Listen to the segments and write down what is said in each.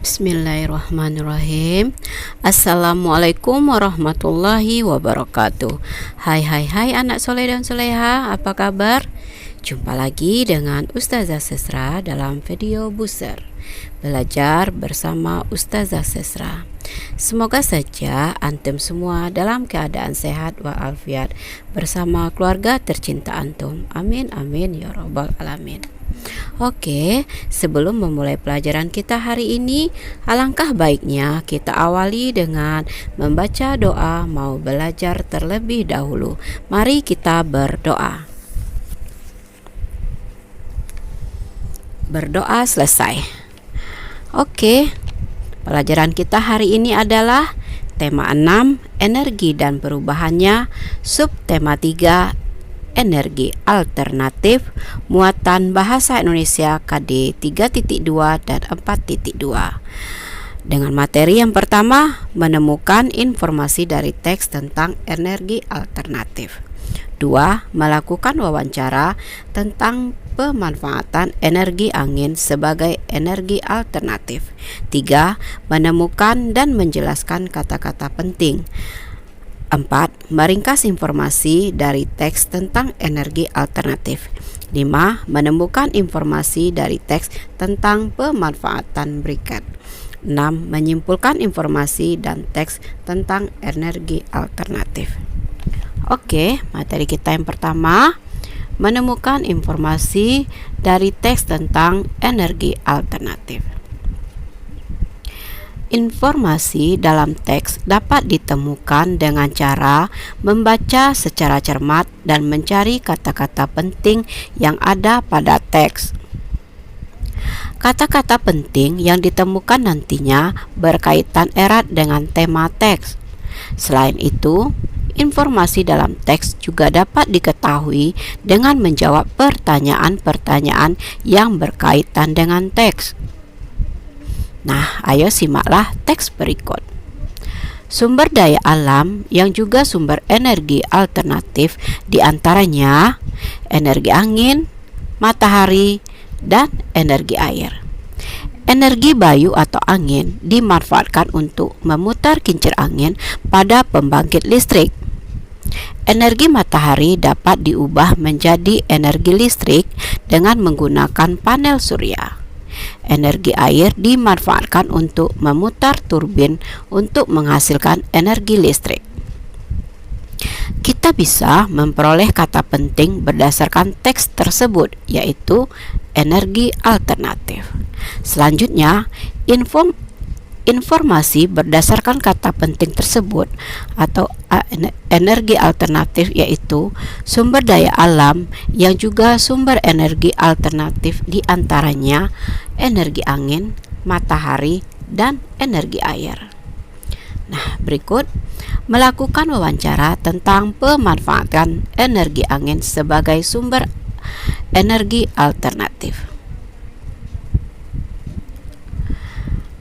Bismillahirrahmanirrahim. Assalamualaikum warahmatullahi wabarakatuh. Hai anak soleh dan soleha, apa kabar? Jumpa lagi dengan Ustazah Sesra dalam video Buser Belajar bersama Ustazah Sesra. Semoga saja antum semua dalam keadaan sehat walafiat bersama keluarga tercinta antum. Amin amin ya rabbal alamin. Oke, sebelum memulai pelajaran kita hari ini, alangkah baiknya kita awali dengan membaca doa mau belajar terlebih dahulu. Mari kita berdoa. Berdoa selesai. Oke, pelajaran kita hari ini adalah tema 6, energi dan perubahannya, subtema 3, energi alternatif, muatan bahasa Indonesia KD 3.2 dan 4.2. Dengan materi yang pertama, menemukan informasi dari teks tentang energi alternatif. 2. Melakukan wawancara tentang pemanfaatan energi angin sebagai energi alternatif. 3. Menemukan dan menjelaskan kata-kata penting. 4. Meringkas informasi dari teks tentang energi alternatif. 5. Menemukan informasi dari teks tentang pemanfaatan briket. 6. Menyimpulkan informasi dan teks tentang energi alternatif. Oke, materi kita yang pertama, menemukan informasi dari teks tentang energi alternatif. Informasi dalam teks dapat ditemukan dengan cara membaca secara cermat dan mencari kata-kata penting yang ada pada teks. Kata-kata penting yang ditemukan nantinya berkaitan erat dengan tema teks. Selain itu, informasi dalam teks juga dapat diketahui dengan menjawab pertanyaan-pertanyaan yang berkaitan dengan teks. Nah, ayo simaklah teks berikut. Sumber daya alam yang juga sumber energi alternatif diantaranya energi angin, matahari, dan energi air. Energi bayu atau angin dimanfaatkan untuk memutar kincir angin pada pembangkit listrik. Energi matahari dapat diubah menjadi energi listrik dengan menggunakan panel surya. Energi air dimanfaatkan untuk memutar turbin untuk menghasilkan energi listrik. Kita bisa memperoleh kata penting berdasarkan teks tersebut, yaitu energi alternatif. Selanjutnya, informasi berdasarkan kata penting tersebut atau energi alternatif yaitu sumber daya alam yang juga sumber energi alternatif diantaranya energi angin, matahari, dan energi air. Nah, berikut melakukan wawancara tentang pemanfaatan energi angin sebagai sumber energi alternatif.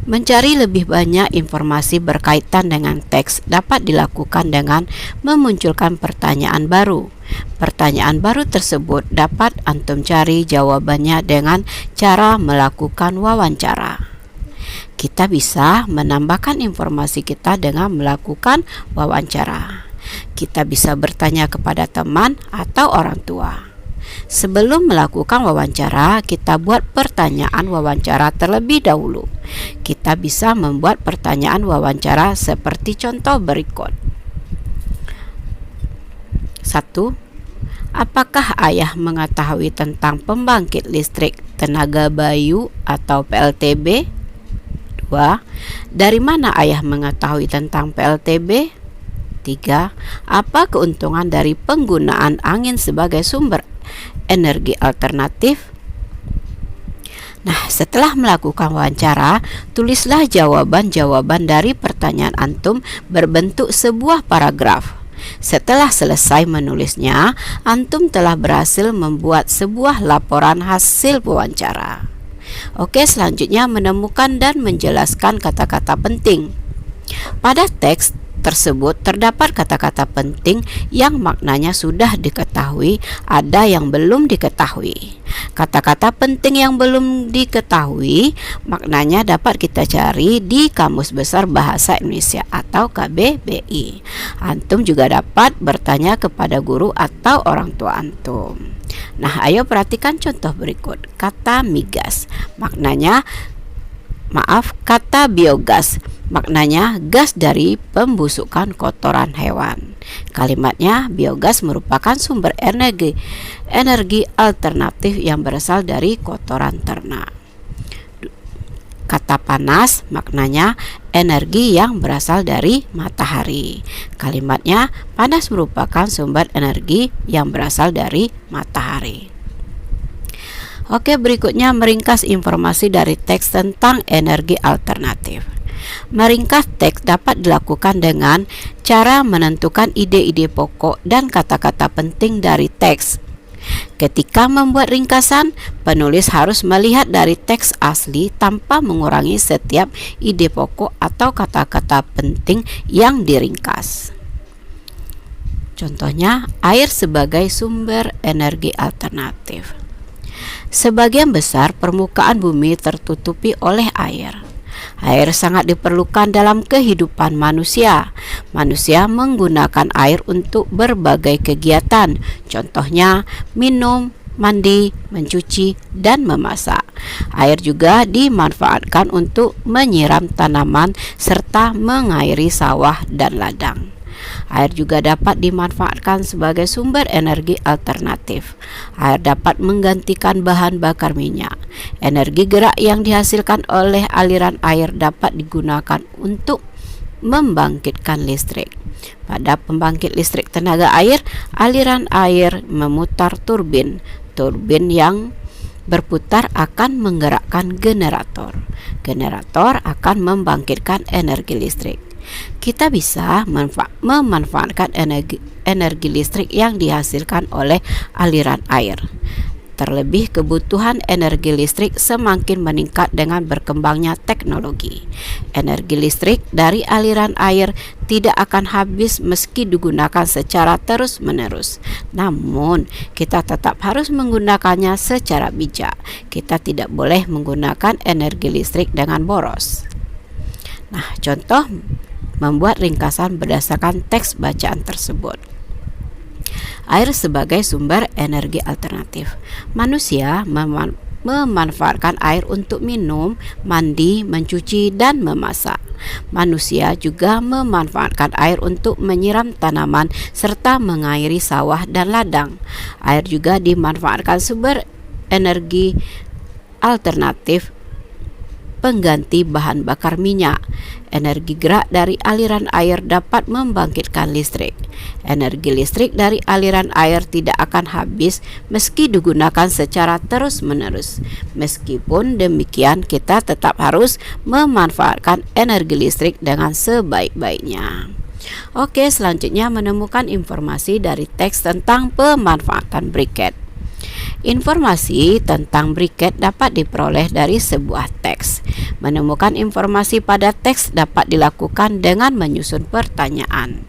Mencari lebih banyak informasi berkaitan dengan teks dapat dilakukan dengan memunculkan pertanyaan baru. Pertanyaan baru tersebut dapat antum cari jawabannya dengan cara melakukan wawancara. Kita bisa menambahkan informasi kita dengan melakukan wawancara. Kita bisa bertanya kepada teman atau orang tua. Sebelum melakukan wawancara, kita buat pertanyaan wawancara terlebih dahulu. Kita bisa membuat pertanyaan wawancara seperti contoh berikut. 1. Apakah ayah mengetahui tentang pembangkit listrik tenaga bayu atau PLTB? 2. Dari mana ayah mengetahui tentang PLTB? 3. Apa keuntungan dari penggunaan angin sebagai sumber energi alternatif? Nah, setelah melakukan wawancara, tulislah jawaban-jawaban dari pertanyaan antum berbentuk sebuah paragraf. Setelah selesai menulisnya, antum telah berhasil membuat sebuah laporan hasil wawancara. Oke, selanjutnya menemukan dan menjelaskan kata-kata penting. Pada teks tersebut terdapat kata-kata penting yang maknanya sudah diketahui, ada yang belum diketahui. Kata-kata penting yang belum diketahui maknanya dapat kita cari di Kamus Besar Bahasa Indonesia atau KBBI. Antum juga dapat bertanya kepada guru atau orang tua antum. Nah, ayo perhatikan contoh berikut. Kata migas, kata biogas, maknanya gas dari pembusukan kotoran hewan. Kalimatnya, biogas merupakan sumber energi alternatif yang berasal dari kotoran ternak. Kata panas, maknanya energi yang berasal dari matahari. Kalimatnya, panas merupakan sumber energi yang berasal dari matahari. Oke, berikutnya meringkas informasi dari teks tentang energi alternatif. Meringkas teks dapat dilakukan dengan cara menentukan ide-ide pokok dan kata-kata penting dari teks. Ketika membuat ringkasan, penulis harus melihat dari teks asli tanpa mengurangi setiap ide pokok atau kata-kata penting yang diringkas. Contohnya, air sebagai sumber energi alternatif. Sebagian besar permukaan bumi tertutupi oleh air. Air sangat diperlukan dalam kehidupan manusia. Manusia menggunakan air untuk berbagai kegiatan, contohnya minum, mandi, mencuci, dan memasak. Air juga dimanfaatkan untuk menyiram tanaman serta mengairi sawah dan ladang. Air juga dapat dimanfaatkan sebagai sumber energi alternatif. Air dapat menggantikan bahan bakar minyak. Energi gerak yang dihasilkan oleh aliran air dapat digunakan untuk membangkitkan listrik. Pada pembangkit listrik tenaga air, aliran air memutar turbin. Turbin yang berputar akan menggerakkan generator. Generator akan membangkitkan energi listrik. Kita bisa memanfaatkan energi listrik yang dihasilkan oleh aliran air. Terlebih kebutuhan energi listrik semakin meningkat dengan berkembangnya teknologi. Energi listrik dari aliran air tidak akan habis meski digunakan secara terus-menerus. Namun, kita tetap harus menggunakannya secara bijak. Kita tidak boleh menggunakan energi listrik dengan boros. Nah, contoh membuat ringkasan berdasarkan teks bacaan tersebut. Air sebagai sumber energi alternatif. Manusia memanfaatkan air untuk minum, mandi, mencuci, dan memasak. Manusia juga memanfaatkan air untuk menyiram tanaman serta mengairi sawah dan ladang. Air juga dimanfaatkan sumber energi alternatif pengganti bahan bakar minyak. Energi gerak dari aliran air dapat membangkitkan listrik. Energi listrik dari aliran air tidak akan habis meski digunakan secara terus-menerus. Meskipun demikian, kita tetap harus memanfaatkan energi listrik dengan sebaik-baiknya. Oke, selanjutnya menemukan informasi dari teks tentang pemanfaatan briket. Informasi tentang briket dapat diperoleh dari sebuah teks. Menemukan informasi pada teks dapat dilakukan dengan menyusun pertanyaan.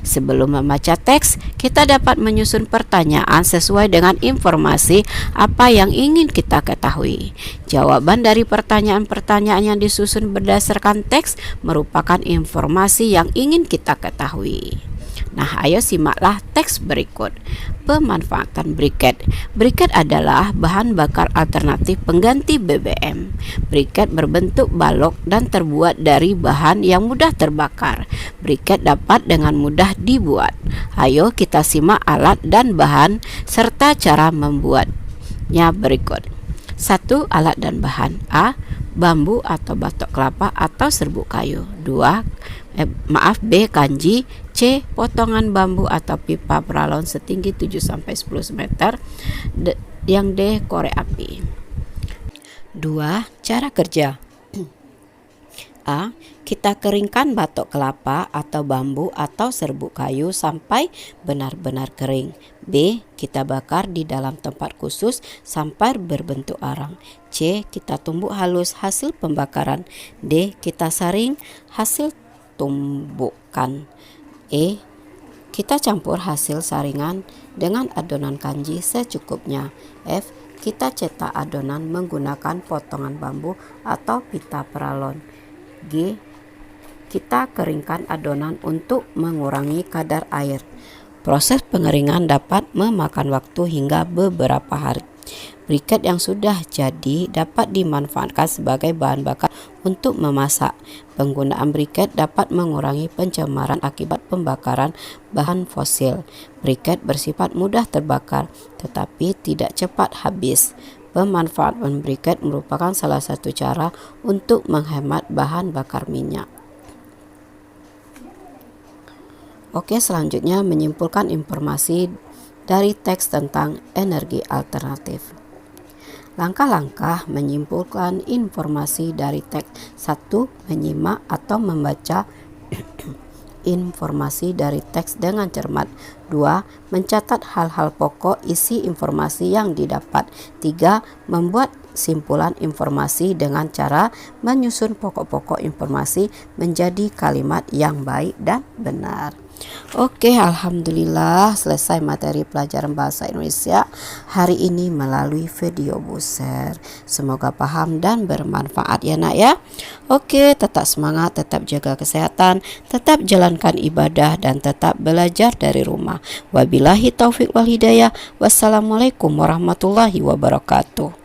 Sebelum membaca teks, kita dapat menyusun pertanyaan sesuai dengan informasi apa yang ingin kita ketahui. Jawaban dari pertanyaan-pertanyaan yang disusun berdasarkan teks merupakan informasi yang ingin kita ketahui. Nah, ayo simaklah teks berikut. Pemanfaatan briket. Briket adalah bahan bakar alternatif pengganti BBM. Briket berbentuk balok dan terbuat dari bahan yang mudah terbakar. Briket dapat dengan mudah dibuat. Ayo kita simak alat dan bahan serta cara membuatnya berikut. 1. Alat dan bahan. A. Bambu atau batok kelapa atau serbuk kayu. B. Kanji. C. Potongan bambu atau pipa paralon setinggi 7-10 cm. Yang D. korek api. 2. Cara kerja. A. Kita keringkan batok kelapa atau bambu atau serbuk kayu sampai benar-benar kering. B. Kita bakar di dalam tempat khusus sampai berbentuk arang. C. Kita tumbuk halus hasil pembakaran. D. Kita saring hasil tumbukkan. E. Kita campur hasil saringan dengan adonan kanji secukupnya. F. Kita cetak adonan menggunakan potongan bambu atau pita peralon. G. Kita keringkan adonan untuk mengurangi kadar air. Proses pengeringan dapat memakan waktu hingga beberapa hari. Briket yang sudah jadi dapat dimanfaatkan sebagai bahan bakar untuk memasak. Penggunaan briket dapat mengurangi pencemaran akibat pembakaran bahan fosil. Briket bersifat mudah terbakar, tetapi tidak cepat habis. Pemanfaatan briket merupakan salah satu cara untuk menghemat bahan bakar minyak. Oke, selanjutnya menyimpulkan informasi dari teks tentang energi alternatif. Langkah-langkah menyimpulkan informasi dari teks. 1. Menyimak atau membaca informasi dari teks dengan cermat. 2. Mencatat hal-hal pokok isi informasi yang didapat. 3. Membuat simpulan informasi dengan cara menyusun pokok-pokok informasi menjadi kalimat yang baik dan benar. Oke, alhamdulillah selesai materi pelajaran bahasa Indonesia hari ini melalui video Buser. Semoga paham dan bermanfaat ya nak ya. Oke, tetap semangat, tetap jaga kesehatan, tetap jalankan ibadah dan tetap belajar dari rumah. Wabillahi taufik wal hidayah. Wassalamualaikum warahmatullahi wabarakatuh.